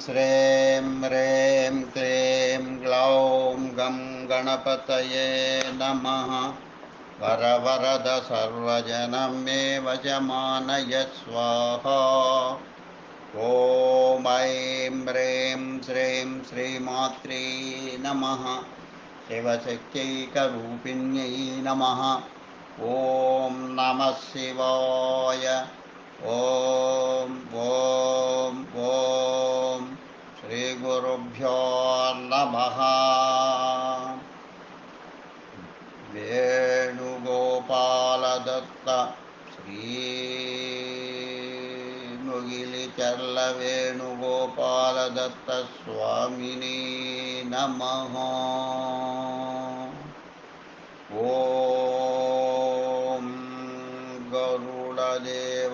श्रीं ह्रीं क्लीं ग्लौं गं गणपतये नमः। वरवरद सर्वजनं मे वशमानय स्वाहा। ॐ ऐं ह्रीं श्रीं श्रीमात्रे नमः। शिवशक्त्यैकरूपिण्यै नमः। ॐ नमः शिवाय। ॐ ॐ ॐ श्रीगुरुभ्यो नमः। वेणुगोपालदत्त श्रीमुगिलिचर्ल वेणुगोपालदत्त स्वामिने नमः। ॐ गरुडदेवतायै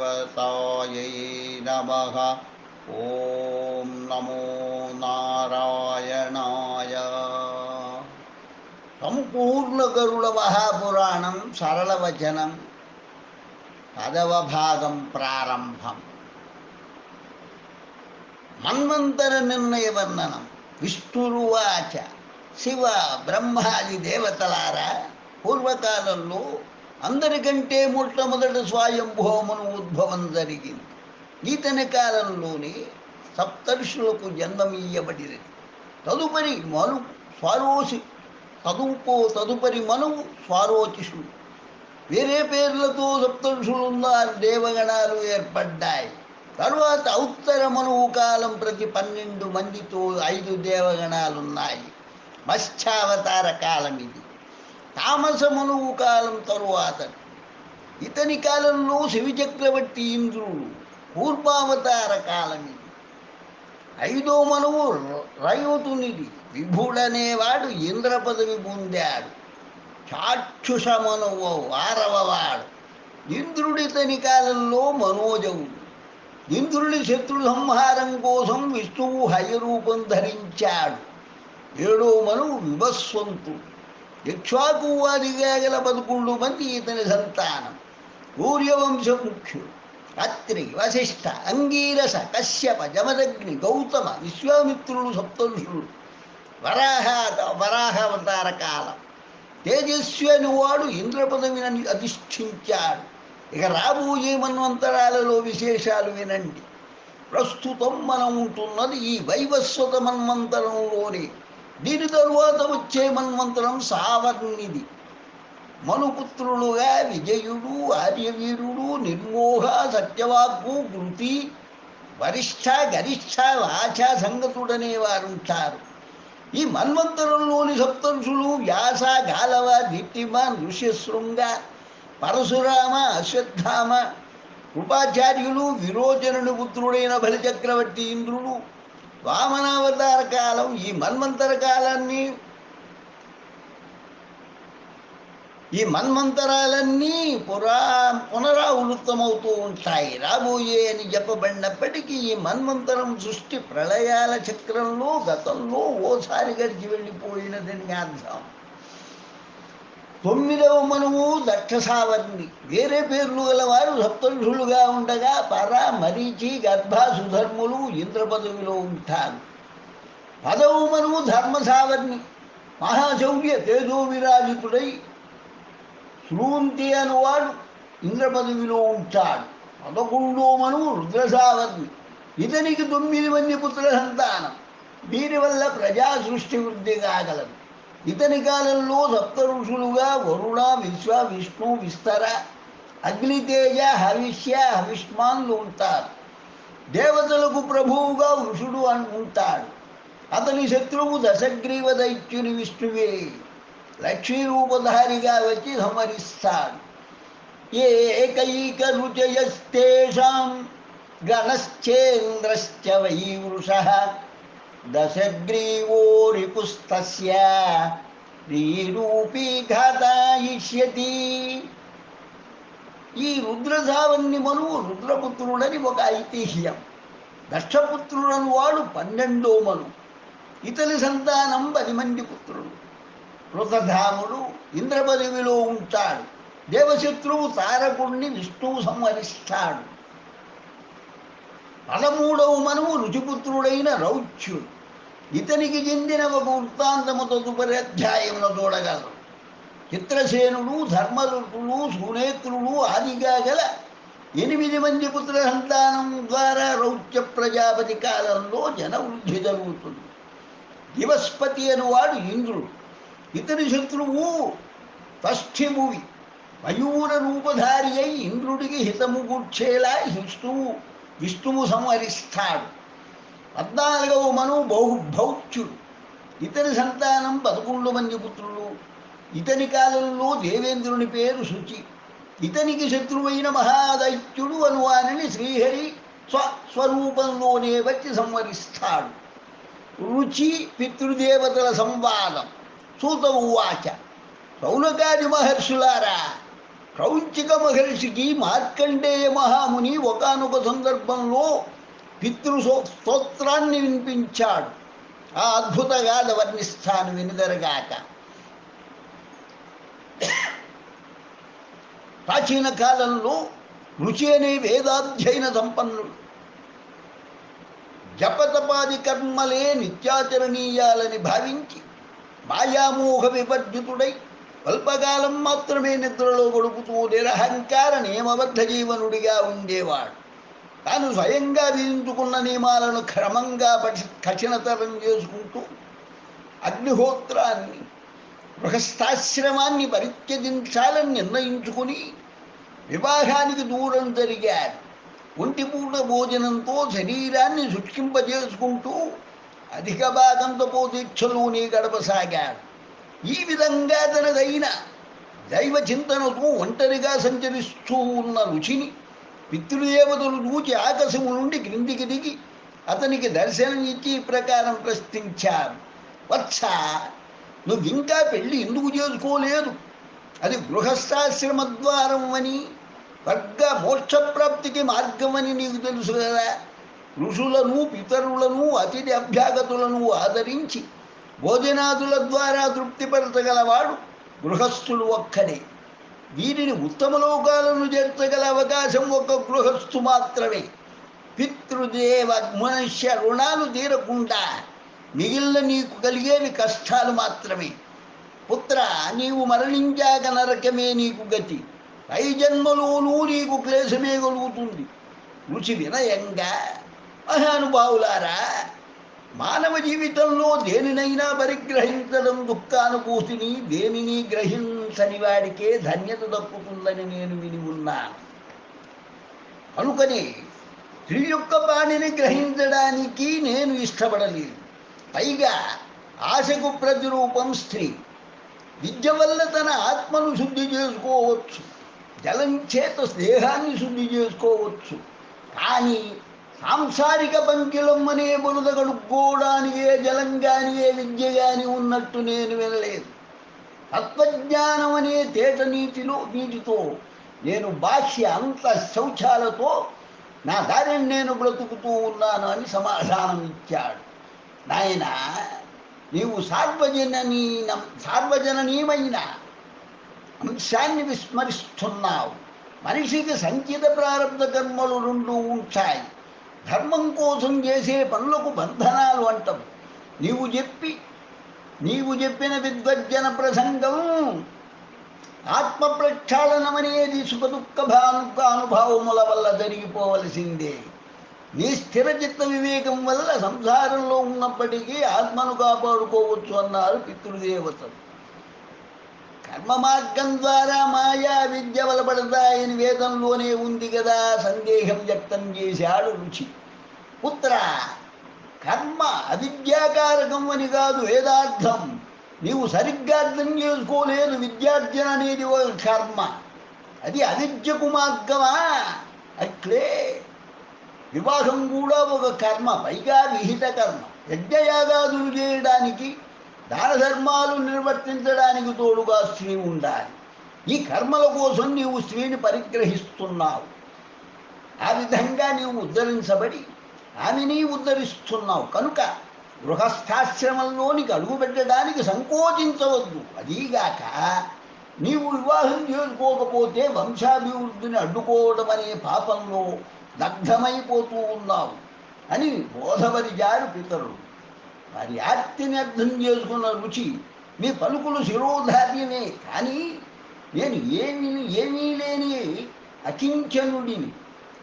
नमः। ॐ नमो नारायणाय। సంపూర్ణ గరుడ మహాపురాణం సరళవచనం 10వ భాగం ప్రారంభం. మన్వంతర నిర్ణయ వర్ణనం. విష్ణురువాచ, శివ బ్రహ్మాది దేవతలారా, పూర్వకాలంలో అందరికంటే మొట్టమొదట స్వయంభూమను ఉద్భవం జరిగింది. ఈతని కాలంలోనే సప్తర్షులకు జన్మమీయబడినది. తదుపరి మనువు స్వారోచిషుడు. వేరే పేర్లతో సప్తర్షులున్నారు, దేవగణాలు ఏర్పడ్డాయి. తరువాత ఉత్తర మనువు కాలం ప్రతి 12 మందితో 5 దేవగణాలున్నాయి. మత్స్యావతార కాలం ఇది. తామస మనువు కాలం తరువాత ఇతని కాలంలో శివచక్రవర్తి ఇంద్రుడు. కూర్మావతార కాలం ఇది. 5వ మనువు రయోతునిది. విభుడనేవాడు ఇంద్ర పదవి పొందాడు. చాక్షుష మనువు 6వ వాడు. ఇంద్రుడితని కాలంలో మనోజవుడు. ఇంద్రుడి శత్రు సంహారం కోసం విష్ణువు హయరూపం ధరించాడు. 7వ మనువు వివస్వంతుడు. ఇక్ష్వాకువాదిగా గల 11 మంది ఇతని సంతానం. సూర్యవంశ ముఖ్యుడు. అత్రి, వశిష్ఠ, అంగీరస, కశ్యప, జమదగ్ని, గౌతమ, విశ్వామిత్రుడు సప్తఋషులు. వరాహావతార కాలం. తేజస్వి అనువాడు ఇంద్ర పదవిని అధిష్ఠించాడు. ఇక రాబోయే మన్వంతరాలలో విశేషాలు వినండి. ప్రస్తుతం మనం ఉంటున్నది ఈ వైవస్వత మన్వంతరంలోనే. దీని తరువాత వచ్చే మన్వంతరం సావర్ణిది. మనుపుత్రులుగా విజయుడు, ఆర్యవీరుడు, నిర్మోహ, సత్యవాక్కు, కృతి, వరిష్ఠ, గరిష్ఠ, వాచ, సంగతుడనేవారుంటారు. ఈ మన్వంతరంలోని సప్తర్షులు వ్యాస, గాలవ, దీప్తిమాన్, ఋష్యశృంగ, పరశురామ, అశ్వత్థామ, కృపాచార్యులు, విరోచనుని పుత్రుడైన బలిచక్రవర్తి ఇంద్రుడు. వామనావతార కాలం. ఈ మన్వంతర కాలాన్ని ఈ మన్వంతరాలన్నీ పునరావృతమవుతూ ఉంటాయి. రాబోయే అని చెప్పబడినప్పటికీ ఈ మన్వంతరం సృష్టి ప్రళయాల చక్రంలో గతంలో ఓసారి గడిచి వెళ్ళిపోయినదని అర్థం. 9వ మనువు దక్షసావర్ణి. వేరే పేర్లు గలవారు సప్తర్షులుగా ఉండగా పర, మరీచి, గర్భ, సుధర్ములు ఇంద్ర పదవిలో ఉంటారు. 10వ మనువు ధర్మసావర్ణి. మహాశౌర్య తేజో విరాజితుడై శృంతి అనువాడు ఇంద్ర పదవిలో ఉంటాడు. 11వ మనువు రుద్రసావర్ణి. ఇతనికి 9 మంది పుత్ర సంతానం. వీరి వల్ల ప్రజా సృష్టి వృద్ధి కాగలదు. ఇతని కాలంలో సప్త ఋషులుగా వరుణ, విశ్వ, విష్ణు, విస్తర, అగ్నితేజ, హవిష్య, హవిష్మాన్లు ఉంటారు. దేవతలకు ప్రభువుగా వృషుడు ఉంటాడు. అతని శత్రువు దశగ్రీవ దైత్యుని విష్ణువే. లక్ష్మీ రూపధారిగా వచ్చి సంహరిస్తాడు. ఏకైక రుచయస్తేషాం గణశ్చేంద్రశ్చ వై వృషః దశగ్రీవో రిపుస్తస్య శ్రీరూపీ ఘాతాయిష్యతి. ఈ రుద్రసావన్ని మనువు రుద్రపుత్రుడని ఒక ఐతిహ్యం. దక్షపుత్రుడను వాడు 12వ మనువు. ఇతని సంతానం 10 మంది పుత్రులు. కృతధాముడు ఇంద్ర పదవిలో ఉంటాడు. దేవశత్రువు తారకుడిని విష్ణువు సంహరిస్తాడు. 13వ మనువు రుచిపుత్రుడైన రౌచ్యుడు. ఇతనికి చెందిన ఒక వృత్తాంతము తదుపరి అధ్యాయంలో చూడగలరు. చిత్రసేనుడు, ధర్మరుతుడు, సునేత్రుడు ఆదిగా గల 8 మంది పుత్ర సంతానం ద్వారా రౌచ్య ప్రజాపతి కాలంలో జనవృద్ధి జరుగుతుంది. దివస్పతి అనువాడు ఇంద్రుడు. ఇతని శత్రువు తష్ఠిభువి. మయూర రూపధారి అయి ఇంద్రుడికి హితము గూర్చేలా విష్ణువు సంహరిస్తాడు. 14వ మనువు భౌత్యుడు. ఇతని సంతానం 11 మంది పుత్రులు. ఇతని కాలంలో దేవేంద్రుని పేరు శుచి. ఇతనికి శత్రువైన మహాదైత్యుడు అనువానిని శ్రీహరి స్వరూపంలోనే వచ్చి సంహరిస్తాడు. రుచి పితృదేవతల సంవాదం. సూత ఉవాచ: శౌనకాది మహర్షులారా, క్రౌంచిక మహర్షికి మార్కండేయ మహాముని ఒకానొక సందర్భంలో స్తోత్రాన్ని వినిపించాడు. ఆ అద్భుత గాథ వర్ణిస్తాను, వినిదరగాక. ప్రాచీన కాలంలో రుచి అనే వేదాధ్యయన సంపన్నుడు జపతపాది కర్మలే నిత్యాచరణీయాలని భావించి మాయామోహ వివర్జితుడై అల్పకాలం మాత్రమే నిద్రలో గడుపుతూ నిరహంకార నియమబద్ధ జీవనుడిగా ఉండేవాడు. తాను స్వయంగా విధించుకున్న నియమాలను క్రమంగా కఠినతరం చేసుకుంటూ అగ్నిహోత్రాన్ని, గృహస్థాశ్రమాన్ని పరిత్యజించాలని నిర్ణయించుకుని వివాహానికి దూరం జరిగాడు. ఒంటిపూట భోజనంతో శరీరాన్ని శుష్కింపజేసుకుంటూ అధిక భాగం తపోదీక్షలోనే గడపసాగాడు. ఈ విధంగా తనదైన దైవ చింతనతో ఒంటరిగా సంచరిస్తూ ఉన్న రుచిని పితృదేవతలు చూచి ఆకాశము నుండి క్రిందికి దిగి అతనికి దర్శనం ఇచ్చి ఈ ప్రకారం ప్రశ్నించారు: వత్స, నువ్వింకా పెళ్ళి ఎందుకు చేసుకోలేదు? అది గృహస్థాశ్రమ ద్వారం అని, వర్గ మోక్షప్రాప్తికి మార్గం అని నీకు తెలుసు కదా. ఋషులను, పితరులను, అతిథి అభ్యాగతులను ఆదరించి భోజనాదుల ద్వారా తృప్తిపరచగలవాడు గృహస్థుడు ఒక్కడే. వీరిని ఉత్తమ లోకాలను చేర్చగల అవకాశం ఒక గృహస్థు మాత్రమే. పితృదేవ మనుష్య రుణాలు తీరకుండా మిగిలిన నీకు కలిగేవి కష్టాలు మాత్రమే. పుత్ర, నీవు మరణించాక నరకమే నీకు గతి. పై జన్మలోనూ నీకు క్లేశమే కలుగుతుంది. రుచి వినయంగా: మహానుభావులారా, మానవ జీవితంలో దేనినైనా పరిగ్రహించడం దుఃఖానుభూతిని, దేనిని గ్రహించని వాడికే ధన్యత దక్కుతుందని నేను విని ఉన్నాను. అనుకని స్త్రీ యొక్క పాణిని గ్రహించడానికి నేను ఇష్టపడలేదు. పైగా ఆశకు ప్రతిరూపం స్త్రీ. విద్య వల్ల తన ఆత్మను శుద్ధి చేసుకోవచ్చు, జలం చేత దేహాన్ని శుద్ధి చేసుకోవచ్చు. కానీ సాంసారిక పంకిలం అనే బురద కడుక్కోవడానికి ఏ జలం కానీ ఏ విద్య కానీ ఉన్నట్టు నేను వినలేదు. తత్వజ్ఞానం అనే తేట నీటితో నేను బాహ్య అంత శౌచాలతో నా దారిని నేను బ్రతుకుతూ ఉన్నాను అని సమాధానం ఇచ్చాడు. నాయన, నీవు సార్వజననీయమైన అంశాన్ని విస్మరిస్తున్నావు. మనిషికి సంచిత ప్రారంభ కర్మలు 2 ఉంటాయి. ధర్మం కోసం చేసే పనులకు బంధనాలు అంటాం. నీవు చెప్పిన విద్వజ్జన ప్రసంగం ఆత్మ ప్రక్షాళనమనేది సుఖదుఃఖ అనుభవముల వల్ల జరిగిపోవలసిందే. నీ స్థిరచిత్త వివేకం వల్ల సంసారంలో ఉన్నప్పటికీ ఆత్మను కాపాడుకోవచ్చు అన్నారు పితృదేవతలు. కర్మ మార్గం ద్వారా మాయా విద్య బలపడతాయని వేదంలోనే ఉంది కదా. సందేహం వ్యక్తం చేశాడు రుచి. పుత్ర, కర్మ అవిద్యాకారకం అని కాదు వేదార్థం. నీవు సరిగ్గా అర్థం చేసుకోలేదు. విద్యార్జన అనేది ఒక కర్మ, అది అవిద్యకు మార్గమా? అట్లే వివాహం కూడా ఒక కర్మ, పైగా విహిత కర్మ. యజ్ఞయాగాదులు చేయడానికి, దాన ధర్మాలు నిర్వర్తించడానికి తోడుగా స్త్రీ ఉండాలి. ఈ కర్మల కోసం నీవు స్త్రీని పరిగ్రహిస్తున్నావు. ఆ విధంగా నీవు ఉద్ధరించబడి ఆమెని ఉద్ధరిస్తున్నావు. కనుక గృహస్థాశ్రమంలోనికి అడుగుపెట్టడానికి సంకోచించవద్దు. అదీగాక నీవు వివాహం చేసుకోకపోతే వంశాభివృద్ధిని అడ్డుకోవడం అనే పాపంలో దగ్ధమైపోతూ ఉన్నావు. అని బోధపరిచారు పితరులు. వారి ఆర్తిని అర్థం చేసుకున్న రుచి మీ పలుకులు శిరోధార్యమే, కానీ నేను ఏమీ లేని అకించనుడిని,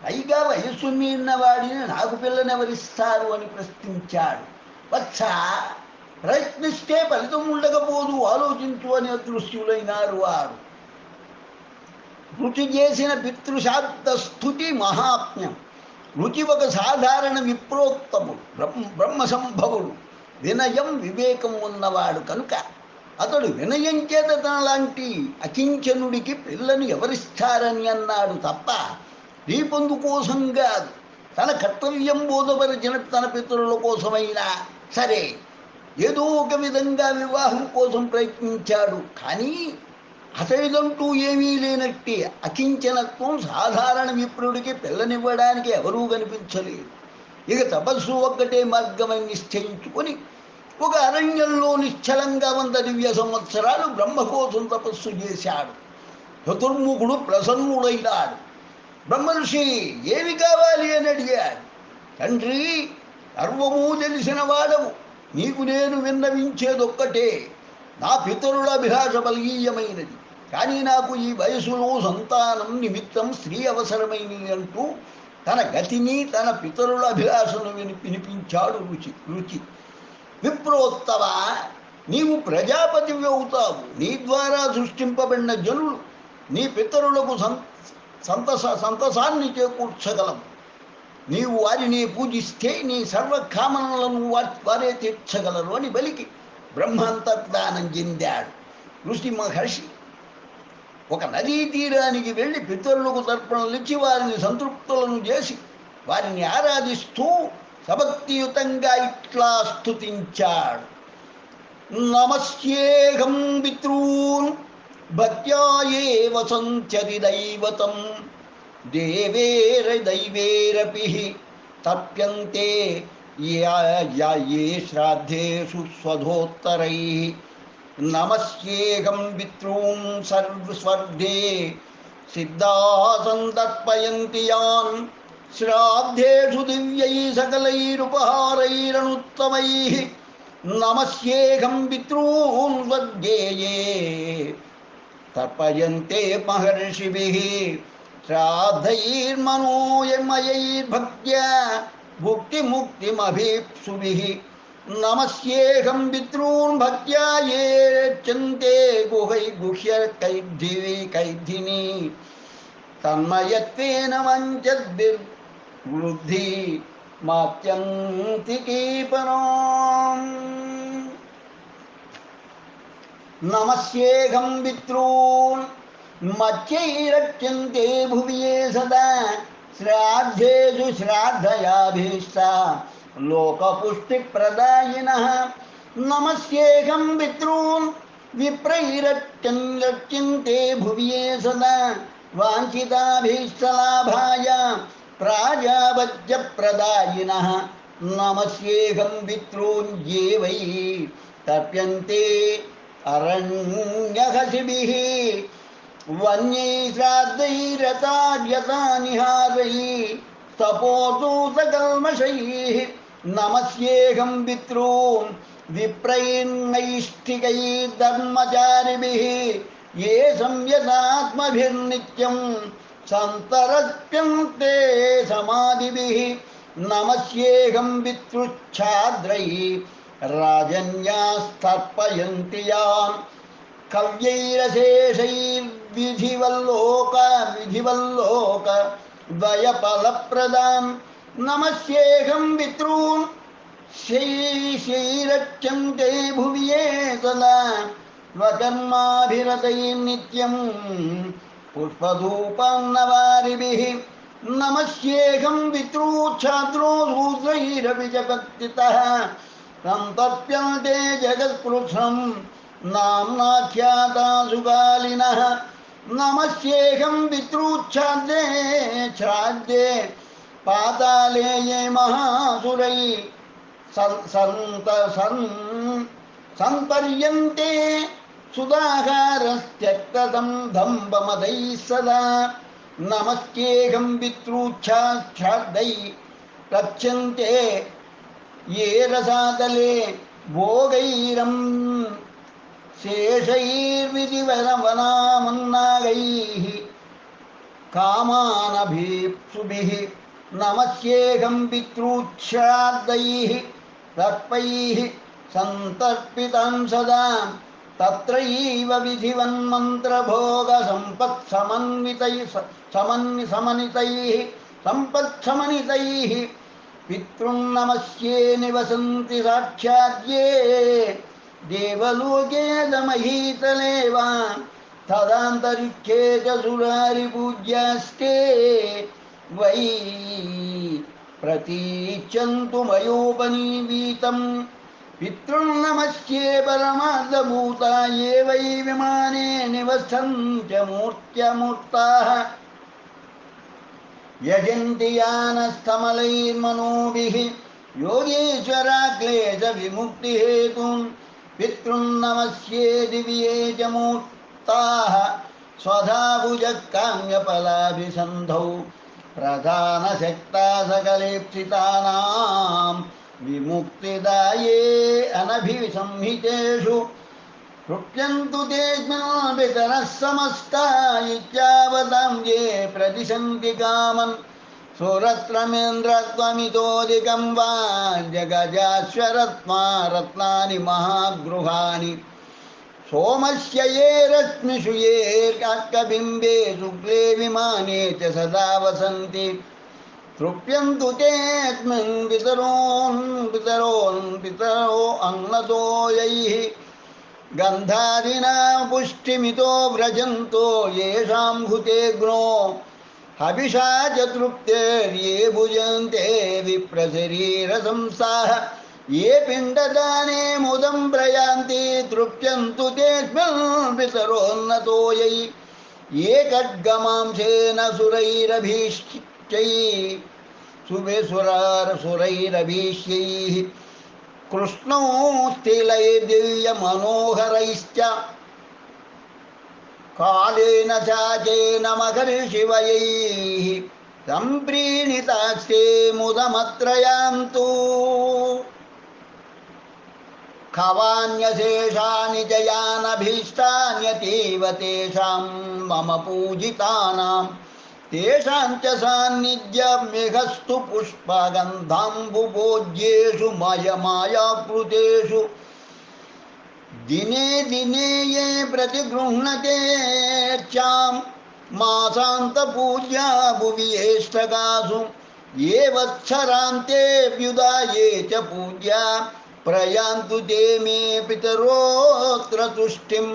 పైగా వయస్సు మీరిన వాడిని నాకు పిల్లనెవరిస్తారు అని ప్రశ్నించాడు. వత్స, ప్రయత్నిస్తే ఫలితం ఉండకపోదు, ఆలోచించు అని అదృశ్యులైనారు వారు. రుచి చేసిన పితృశాబ్ద స్థుతి మహాత్మ్యం. రుచి ఒక సాధారణ విప్రోక్తముడు, బ్రహ్మ సంభవుడు, వినయం వివేకం ఉన్నవాడు కనుక అతడు వినయం చేత తనలాంటి అకించనుడికి పిల్లని ఎవరిస్తారని అన్నాడు తప్ప రీపొందు కోసం కాదు. తన కర్తవ్యం బోధపరిచిన తన పితరుల కోసమైనా సరే ఏదో ఒక విధంగా వివాహం కోసం ప్రయత్నించాడు. కానీ అతడిదంటూ ఏమీ లేనట్టే అకించనత్వం సాధారణ విప్రుడికి పిల్లనివ్వడానికి ఎవరూ కనిపించలేదు. ఇక తపస్సు ఒక్కటే మార్గమని నిశ్చయించుకొని ఒక అరణ్యంలో నిశ్చలంగా 100 దివ్య సంవత్సరాలు బ్రహ్మ కోసం తపస్సు చేశాడు. చతుర్ముఖుడు ప్రసన్నుడైనాడు. బ్రహ్మర్షి ఏమి కావాలి అని అడిగాడు. తండ్రి, సర్వము తెలిసిన వాడవు, నీకు నేను విన్నవించేదొక్కటే. నా పితరుల అభిలాష బలీయమైనది, కానీ నాకు ఈ వయసులో సంతానం నిమిత్తం స్త్రీ అవసరమైనది అంటూ తన గతిని తన పితరుల అభిలాషను వినిపించాడు రుచి. విప్రోత్తవ, నీవు ప్రజాపతివి అవుతావు. నీ ద్వారా సృష్టింపబడిన జనులు నీ పితరులకు సంతసాన్ని చేకూర్చగలవు. నీవు వారిని పూజిస్తే నీ సర్వకామనలను వారే తీర్చగలరు అని బలికి బ్రహ్మాంతర్దానం చెందాడు. ఋషి మహర్షి ఒక నదీ తీరానికి వెళ్ళి పితరులకు తర్పణలిచ్చి వారిని సంతృప్తులను చేసి వారిని ఆరాధిస్తూ సభక్తియుతంగా ఇట్లా స్తుతించాడు. నమస్యేహం పితॄన్ భక్త్యాయేవ సంచరి దైవతం దైవేరపి తప్యంతే ఏ శ్రాద్ధేషు స్వధోత్తరై. నమస్యేహం పితॄన్ స్వర్గే సిద్ధా సంతర్పయంతి యాన్ శ్రాద్ధేషు దివ్యై సకలైరుపహారైరనుత్తమై. నమస్యేహం పితॄన్ స్వర్గే తర్పయంతే మహర్షిభిః శ్రాద్ధైర్మనోయమయైర్భక్త్యా భుక్తిముక్తిమభీప్సుభిః. నమస్యేహం పితॄన్ భక్త్యా ఏ రచ్యంతే గుహ్యకైర్ధిని తన్మయత్వేన వంచద్భిర్వృద్ధి మాత్యంతికీపరాం. నమస్యేహం పితॄన్ మత్యైరచ్యంతే భువి ఏ సదా శ్రాద్ధేషు శ్రాద్ధయాభీష్ట లోకపుష్టిప్రదాయినః. నమస్యేహం పితॄన్ విప్రైరచ్యంతే భువి ఏ సదా వాంఛితాభీష్టలాభాయ ప్రాజాపత్యప్రదాయినః. నమస్యేహం పితॄన్ ఏ వై తర్ప్యంతే అరణ్యహసిభిః వన్యై శ్రాద్ధైరతార్యతానిహారైః తపోదూతకల్మషైః. నమస్యేహం పితॄన్ విప్రైర్నైష్ఠికైర్ధర్మచారిభిః ఏ సంయతాత్మభిర్నిత్యం సంతరత్యంతే సమాధిభిః. నమస్యేహం పితృచ్ఛాద్రైః రాజన్యాస్తర్పయంతి యాన్ కవ్యైరశేషైర్విధివల్లోక ద్వయఫలప్రదాం. నమస్యేహం పితॄన్ శైరచ్యంతే భువి ఏ సదా స్వకర్మాభిరతైర్నిత్యం పుష్పధూపాన్నవారిభిః. నమస్యేహం పితృఛాద్రో శూద్రైరపి చ భక్తితః సంతప్యంతే జగత్కృత్స్నం నామ్నాఖ్యాతాసుకాలినః. నమస్యేహం పితృఛాద్రే పాతాళే ఏ మహాసురై సంపర్యంతే సుధాకారస్త్యక్తం దంభమదైః సదా. నమస్యేహం పితృఛాద్రై रक्ष्यन्ते ये रसातले भोगैरं शेषैर्विधिवनवनामन्नागैः कामानभीप्सुभिः नमस्येऽहं पितॄच्छ्राद्धैः तर्पैः सन्तर्पितां सदा तत्रैव विधिवन्मन्त्रभोगसम्पत्समन्वितैः सम्पत्समनितैः पितॄन् नमस्ये निवसन्ति साक्षाद्ये देवलोके दमहीतले वा तदान्तरिक्षे च सुरारिपूज्यास्ते वै प्रतीच्छन्तु मयोपनीवीतं पितॄन् नमस्ये परमार्थभूता ये वै विमाने निवसन्त्य मूर्त्यमूर्ताः यजन्ति यानस्थमलैर्मनोभिः योगेश्वराक्लेशविमुक्तिहेतून् पितॄन् नमस्ये दिव्ये च मूर्ताः स्वधा भुजकाम्यफलाभिसन्धौ प्रधानशक्ता सकलेप्सितानां विमुक्तिदाये अनभिसंहितेषु रुप्यन्तु तेऽस्मिन् पितरः समस्ता इत्यावतां ये प्रतिशन्ति कामन् सुरत्नमेन्द्रत्वमितोऽधिकं वा जगजाश्वरत्मा रत्नानि महागृहाणि सोमस्य ये रश्मिषु ये काकबिम्बे शुक्ले विमाने च सदा वसन्ति तृप्यन्तु तेऽस्मिन् पितरो अन्नतोयैः गन्धादिना पुष्टिमितो व्रजन्तो येषां हुतेऽग्नो हविषा च तृप्तेर्ये भुजन्ते विप्रशरीरसंस्थाः ये पिण्डदाने मुदं प्रयान्ति तृप्यन्तु तेऽस्मिन् पितरोन्नतोयै ये खड्गमांसेन सुरैरभीष्यैः कृष्णौ स्थिलैर्दिव्यमनोहरैश्च कालेन चाचेन महर्षिवयैः सम्प्रीणितास्ते मुदमत्र यान्तु खवान्यशेषानि च यानभीष्टान्यतीव तेषां मम पूजितानां तेषां च सान्निध्यमेघस्तु पुष्पगन्धाम्बुभोज्येषु मायाप्लुतेषु दिने दिने ये प्रतिगृह्णते चां मासान्तपूज्या भुवि एष्टकासु ये वत्सरान्तेऽभ्युदा ये च पूज्या प्रयान्तु ते मे पितरोऽत्र तुष्टिं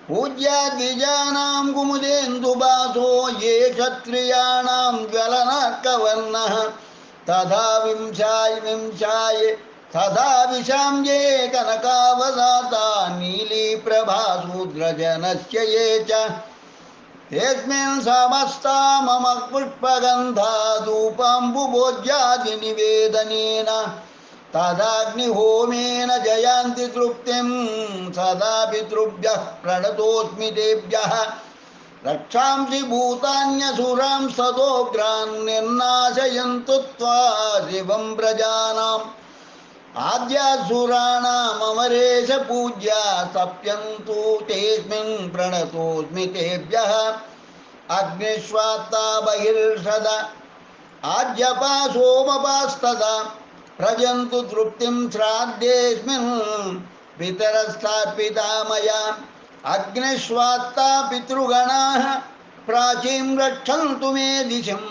पूज्या द्विजानां कुमुदेन्दुबासो ये क्षत्रियाणां ज्वलनार्कवर्णः तथा विंशाय तथा विशां ये कनकावदाता नीलीप्रभाशूद्रजनस्य ये च तेऽस्मिन् समस्ता मम पुष्पगन्धा धूपाम्बुभोज्यादिनिवेदनेन तदाग्निहोमेन जयान्ति तृप्तिं सदा पितृभ्यः प्रणतोऽस्मि तेभ्यः रक्षांसि भूतान्यसुरां सदोग्रान् निर्नाशयन्तु त्वा शिवं प्रजानाम् आद्यासुराणामरेश पूज्या तप्यन्तु तेऽस्मिन् प्रणतोऽस्मि तेभ्यः अग्निष्वात्ता बहिर्षद आज्यपा सोमपास्तदा प्रजन्तु तृप्तिं श्राद्धेऽस्मिन् पितरस्तार्पिता मया अग्निष्वात्ता पितृगणाः प्राचीं रक्षन्तु मे दिशं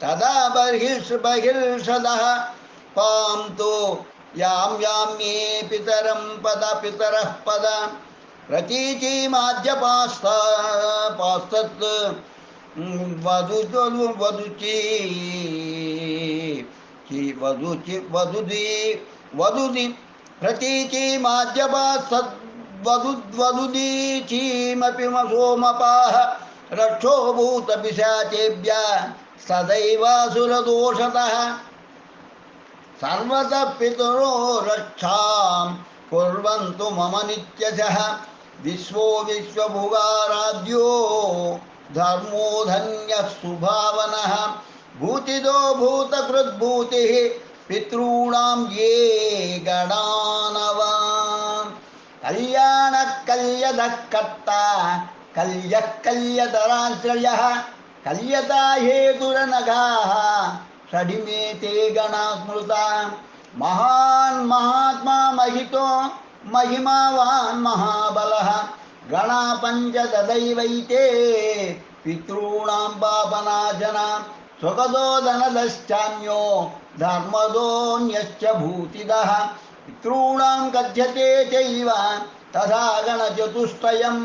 तदा बहिर्षदः पान्तु यां मे पितरं पितरः पद प्रतीचीमाद्यपास्तत् वदुदि प्रतीचीमाद्यपास्तद्वदुदीचीमपि सोमपाः रक्षो भूतपिशाचेभ्यः सदैवासुरदोषतः सर्वतः पितरो रक्षां कुर्वन्तु मम नित्यशः विश्वभुगाराध्यो धर्मो धन्यः सुभावनः భూతిదో భూతకృద్భూతి పితॄణాం ఏ గణానవా కళ్యాణ కల్యద కర్త కల్య కల్యతరాశ్రయ కల్యతా హేతురనఘా షడిమే తే గణా స్మృత మహాన్ మహాత్మా మహితో మహిమావాన్ మహాబలః గణా పంచదైవైతే పితॄణాం పాపనాశన స్వగతో ధనదశ్చాన్యో ధర్మదోన్యశ్చ భూతిదః పితॄణాం కథ్యతే చైవ తథా గణచతుష్టయం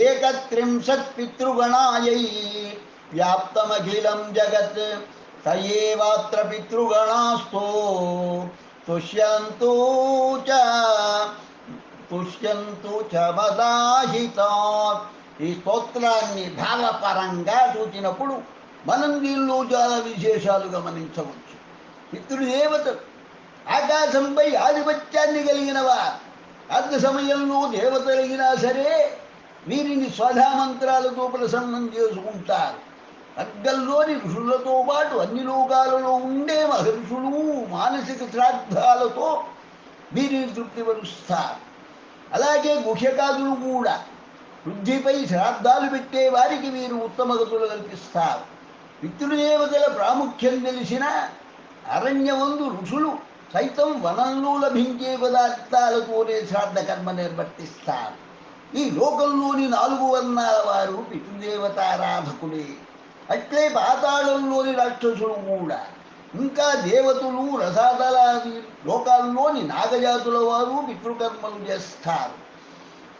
ఏకత్రింశత్ పితృగణాయై వ్యాప్తమఖిలం జగత్ తయేవాత్ర పితృగణాస్తో తుష్యంతు చ మదాహితాత్. ఈ స్తోత్రాన్ని భావపరంగా చూచినప్పుడు మనం దీనిలో చాలా విశేషాలు గమనించవచ్చు. పితృదేవతలు ఆకాశంపై ఆధిపత్యాన్ని కలిగినవారు. అర్ధ సమయంలో దేవతలైనా సరే వీరిని స్వధామంత్రాలతో ప్రసన్నం చేసుకుంటారు. అగ్గల్లోని ఋషులతో పాటు అన్ని లోకాలలో ఉండే మహర్షులు మానసిక శ్రాద్ధాలతో వీరిని తృప్తిపరుస్తారు. అలాగే గుహ్యకాదులు కూడా వృద్ధిపై శ్రాద్ధాలు పెట్టే వారికి వీరు ఉత్తమ గతులు కల్పిస్తారు. పితృదేవతల ప్రాముఖ్యం తెలిసిన అరణ్యమందు ఋషులు సైతం వనంలో లభించే పదార్థాలతోనే శ్రాద్ధ కర్మ నిర్వర్తిస్తారు. ఈ లోకంలోని 4 వర్ణాల వారు పితృదేవతారాధకులే. అట్లే పాతాళంలోని రాక్షసులు కూడా, ఇంకా దేవతలు రసాతలాది లోకాల్లోని నాగజాతుల వారు పితృకర్మలు చేస్తారు.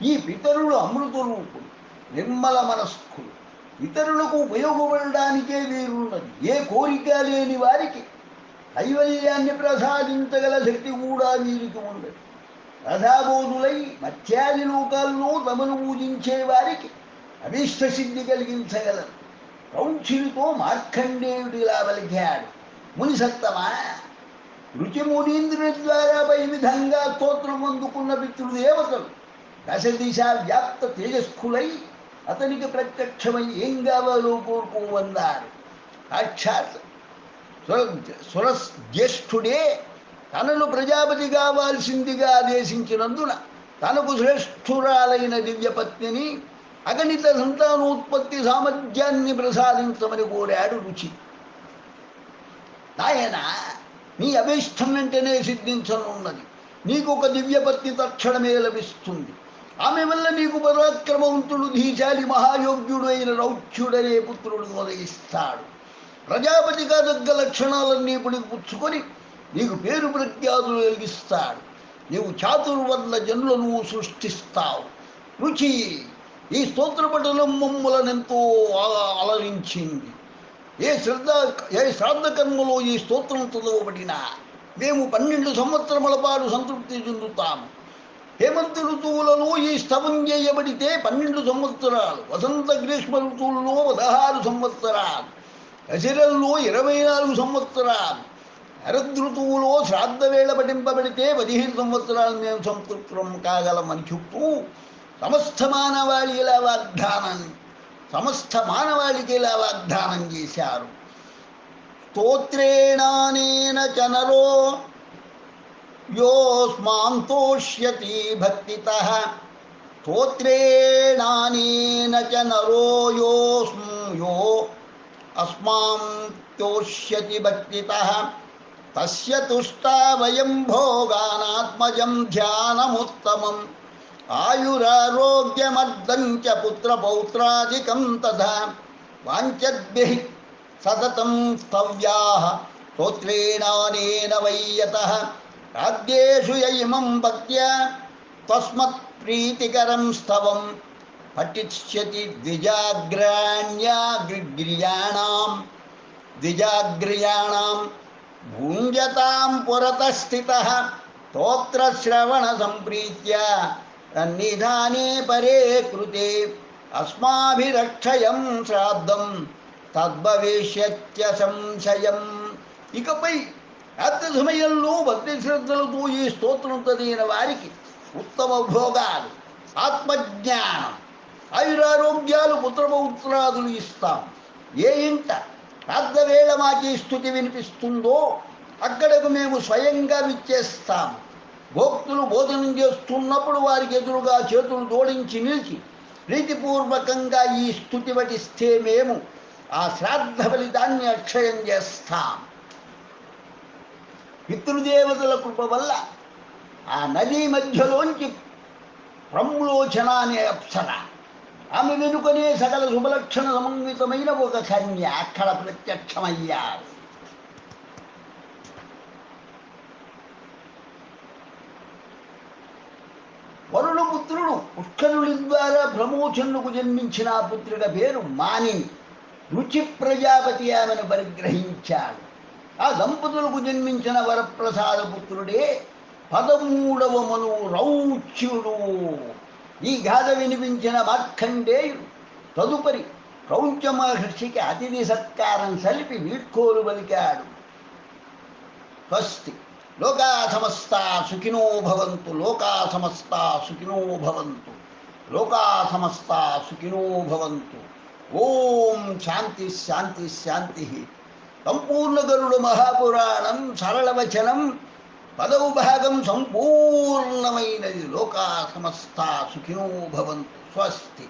ఈ పితరులు అమృత రూపులు, నిర్మల మనస్కులు, ఇతరులకు ఉపయోగపడడానికే వీరున్నది. ఏ కోరిక లేని వారికి కైవల్యాన్ని ప్రసాదించగల శక్తి కూడా వీరికి ఉండదు. రథాబోధులై మత్స్యాది లోకాల్లో తమను పూజించే వారికి అభీష్టసిద్ధి కలిగించగలరు. ప్రౌఢ్యుడితో మార్కండేయుడిలా పలికాడు, ముని సత్తమా, రుచి మునీంద్రుని ద్వారా పై విధంగా స్తోత్రం అందుకున్న పితృదేవతలు దశ దిశ వ్యాప్త తేజస్కులై అతనికి ప్రత్యక్షమై ఏం కావాలో కోరుకోవన్నారు. సాక్షాత్ సురజ్యేష్ఠుడే తనను ప్రజాపతి కావాల్సిందిగా ఆదేశించినందున తనకు శ్రేష్ఠురాలైన దివ్యపత్నిని అగణిత సంతానోత్పత్తి సామర్థ్యాన్ని ప్రసాదించమని కోరాడు రుచి. నాయన, నీ అభీష్టం వెంటనే సిద్ధించనున్నది. నీకు ఒక దివ్యపత్ని తక్షణమే లభిస్తుంది. ఆమె వల్ల నీకు పరాక్రమవంతుడు ధీశాలి మహాయోగ్యుడు అయిన రౌచ్యుడనే పుత్రుడు మొదగిస్తాడు. ప్రజాపతిగా దగ్గ లక్షణాలన్నీ పుచ్చుకొని నీకు పేరు ప్రఖ్యాతులు కలిగిస్తాడు. నీవు చాతుర్వర్ణ జనులను సృష్టిస్తావు. రుచి, ఈ స్తోత్రపటలం మమ్ములనెంతో అలరించింది. ఏ శ్రాద్ధ కర్మలో ఈ స్తోత్రం చదవబడినా మేము 12 సంవత్సరముల పాటు సంతృప్తి చెందుతాము. హేమంత ఋతువులలో ఈ స్తవం చేయబడితే 12 సంవత్సరాలు, వసంత గ్రీష్మ ఋతువుల్లో 16 సంవత్సరాలు, దశరల్లో 24 సంవత్సరాలు, శరదృతువులో శ్రాద్ధ వేళ పఠింపబడితే 15 సంవత్సరాలు మేము సంతృప్తం కాగలమని చెప్తూ సమస్త మానవాళికి ఇలా వాగ్దానం చేశారు. స్తోత్రేణానేన చ నరో యోస్మాంతోష్యతి భక్తితః. స్తోత్రేణానేన చ నరో యో అస్మాం తోష్యతి భక్తితః. తస్య తుష్టా వయం భోగానాత్మజం ధ్యానముత్తమం. ఆయురారోగ్యమర్ధం చ పుత్రపౌత్రాదికం తథా. వాంఛద్భిః సతతం స్తవ్యాః స్తోత్రేణానేన వై యతః. రాజ్యేషు యైమం భక్త్యా తస్మత్ ప్రీతికరం స్తవం. పఠిష్యతి ద్విజాగ్ర్యాణాం భుంజతాం పురతః స్థితః. స్తోత్రశ్రవణ సంప్రీత్యా సన్నిధానే పరే కృతే. అస్మాభిరక్షయం శ్రాద్ధం తద్భవిష్యత్య సంశయం. ఇకపై రాత్రి సమయంలో భక్తి శ్రద్ధలతో ఈ స్తోత్రం చదివిన వారికి ఉత్తమ భోగాలు, ఆత్మజ్ఞానం, ఆయురారోగ్యాలు, పుత్రపౌత్రాదులు ఇస్తాం. ఏ ఇంట శ్రాద్ధవేళ మాకి స్తుతి వినిపిస్తుందో అక్కడకు మేము స్వయంగా విచ్చేస్తాము. భోక్తులు భోజనం చేస్తున్నప్పుడు వారికి ఎదురుగా చేతులు జోడించి నిలిచి ప్రీతిపూర్వకంగా ఈ స్తుతి పఠిస్తే మేము ఆ శ్రాద్ధ ఫలితాన్ని అక్షయం చేస్తాం. పితృదేవతల కృప వల్ల ఆ నదీ మధ్యలోంచి ప్రమ్లోచన అనే అప్సర, ఆమె వెనుకనే సకల శుభలక్షణ సమన్వితమైన ఒక కన్య అక్కడ ప్రత్యక్షమయ్యారు. వరుణపుత్రుడు పుష్కరుని ద్వారా బ్రహ్మోచనుకు జన్మించిన ఆ పుత్రుడి పేరు మానిని. రుచి ప్రజాపతి ఆమెను పరిగ్రహించాడు. ఆ దంపతులకు జన్మించిన వరప్రసాద పుత్రుడే 13వ మనువు రౌచ్యుడు. ఈ గాథ వినిపించిన మార్కండేయుడు తదుపరి క్రౌంచ మహర్షికి అతిథి సత్కారం సలిపి వీడ్కోలు పలికాడు. స్వస్తి. లోకా సమస్తా సుఖినో భవంతు. లోకా సమస్తా సుఖినో భవంతు. లోకా సమస్తా సుఖినో భవంతు. ఓం శాంతి శాంతి శాంతి. సంపూర్ణ గరుడ మహాపురాణం సరళవచనం 10వ భాగం సంపూర్ణమైనది. లోకా సమస్తా సుఖినో భవంతు. స్వస్తి.